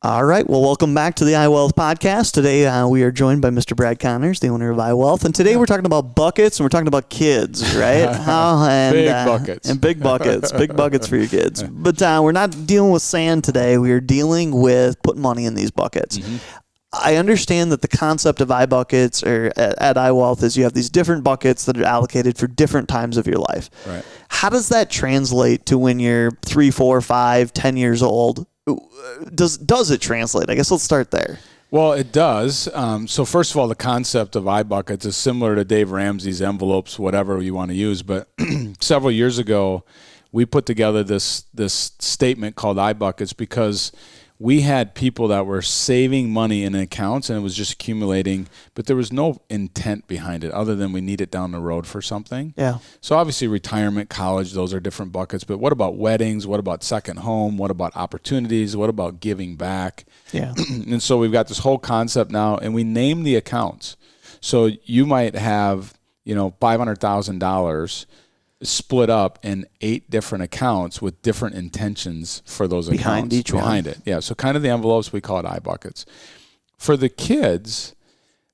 All right. Well, welcome back to the iWealth podcast. Today, we are joined by Mr. Brad Connors, the owner of iWealth. And today we're talking about buckets and we're talking about kids, right? Big buckets. And big buckets. Big buckets for your kids. But we're not dealing with sand today. We are dealing with putting money in these buckets. Mm-hmm. I understand that the concept of iBuckets or at iWealth is you have these different buckets that are allocated for different times of your life. Right. How does that translate to when you're 3, 4, 5, 10 years old? Does it translate? I guess let's start there. Well, it does. So first of all, the concept of iBuckets is similar to Dave Ramsey's envelopes, whatever you want to use. But several years ago, we put together this statement called iBuckets because we had people that were saving money in accounts and it was just accumulating, but there was no intent behind it other than we need it down the road for something. Yeah. So obviously retirement, college, those are different buckets, but what about weddings? What about second home? What about opportunities? What about giving back? Yeah. And so we've got this whole concept now and we name the accounts. So you might have, $500,000 split up in 8 different accounts with different intentions for those accounts. Behind each one. Behind it, yeah. So kind of the envelopes, we call it iBuckets. For the kids,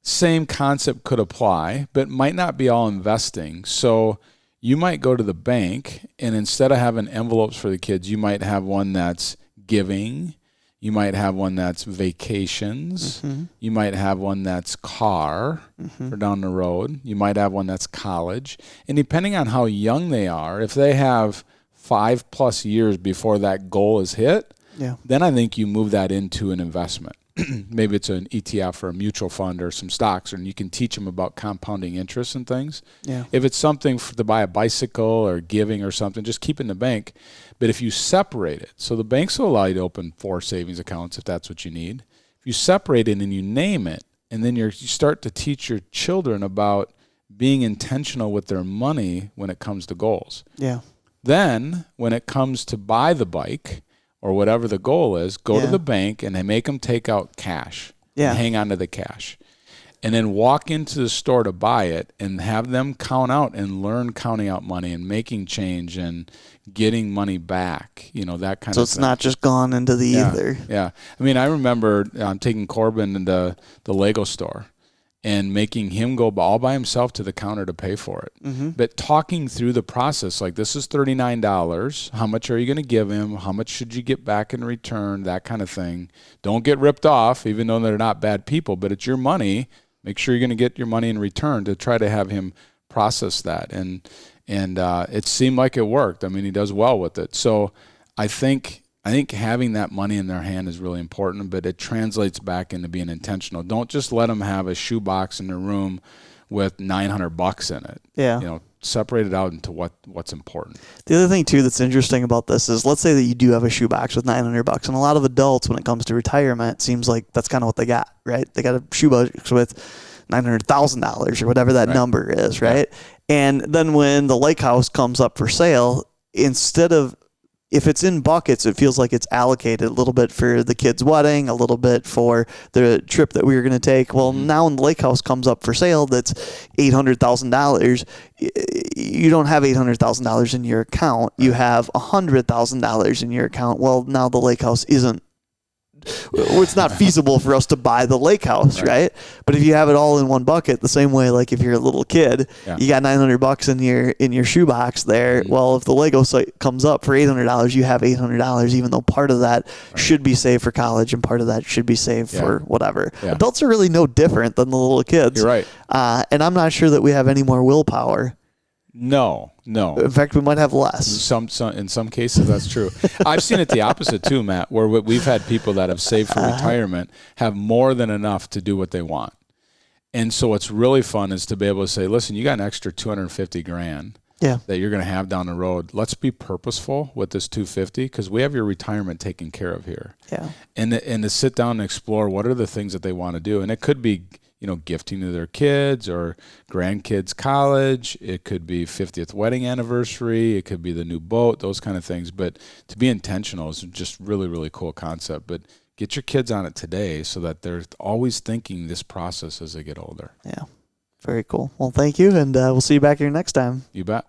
same concept could apply, but might not be all investing. So you might go to the bank, and instead of having envelopes for the kids, you might have one that's giving. You might have one that's vacations. Mm-hmm. You might have one that's car for down the road. You might have one that's college. And depending on how young they are, if they have 5+ years before that goal is hit, then I think you move that into an investment. Maybe it's an ETF or a mutual fund or some stocks, and you can teach them about compounding interest and things. Yeah. If it's something to buy a bicycle or giving or something, just keep it in the bank. But if you separate it, so the banks will allow you to open 4 savings accounts if that's what you need. If you separate it and you name it, and then you start to teach your children about being intentional with their money when it comes to goals. Yeah. Then when it comes to buy the bike, or whatever the goal is, go to the bank and they make them take out cash and hang on to the cash. And then walk into the store to buy it and have them count out and learn counting out money and making change and getting money back, that kind of thing. So it's not just gone into the ether. Yeah. I mean, I remember taking Corbin into the Lego store and making him go all by himself to the counter to pay for it. Mm-hmm. But talking through the process, like this is $39. How much are you going to give him? How much should you get back in return? That kind of thing. Don't get ripped off, even though they're not bad people, but it's your money. Make sure you're going to get your money in return to try to have him process that. And it seemed like it worked. I mean, he does well with it. So I think having that money in their hand is really important, but it translates back into being intentional. Don't just let them have a shoebox in their room with $900 in it. Yeah. Separate it out into what's important. The other thing too that's interesting about this is, let's say that you do have a shoebox with $900, and a lot of adults, when it comes to retirement, seems like that's kind of what they got, right? They got a shoebox with $900,000 or whatever that number is, right? And then when the lake house comes up for sale, instead of, if it's in buckets, it feels like it's allocated a little bit for the kid's wedding, a little bit for the trip that we were going to take. Well, now when the lake house comes up for sale, that's $800,000. You don't have $800,000 in your account. You have $100,000 in your account. Well, now the lake house it's not feasible for us to buy the lake house, right? But if you have it all in one bucket, the same way, like if you're a little kid, you got $900 in your shoebox there. Mm-hmm. Well, if the Lego site comes up for $800, you have $800, even though part of that should be saved for college and part of that should be saved for whatever. Yeah. Adults are really no different than the little kids. You're right. And I'm not sure that we have any more willpower. No. In fact, we might have less. In some cases, that's true. I've seen it the opposite too, Matt, where we've had people that have saved for retirement have more than enough to do what they want. And so what's really fun is to be able to say, listen, you got an extra $250,000 that you're going to have down the road. Let's be purposeful with this $250,000 because we have your retirement taken care of here. Yeah. And to sit down and explore what are the things that they want to do. And it could be gifting to their kids or grandkids college. It could be 50th wedding anniversary. It could be the new boat, those kind of things. But to be intentional is just really, really cool concept. But get your kids on it today so that they're always thinking this process as they get older. Yeah. Very cool. Well, thank you. And we'll see you back here next time. You bet.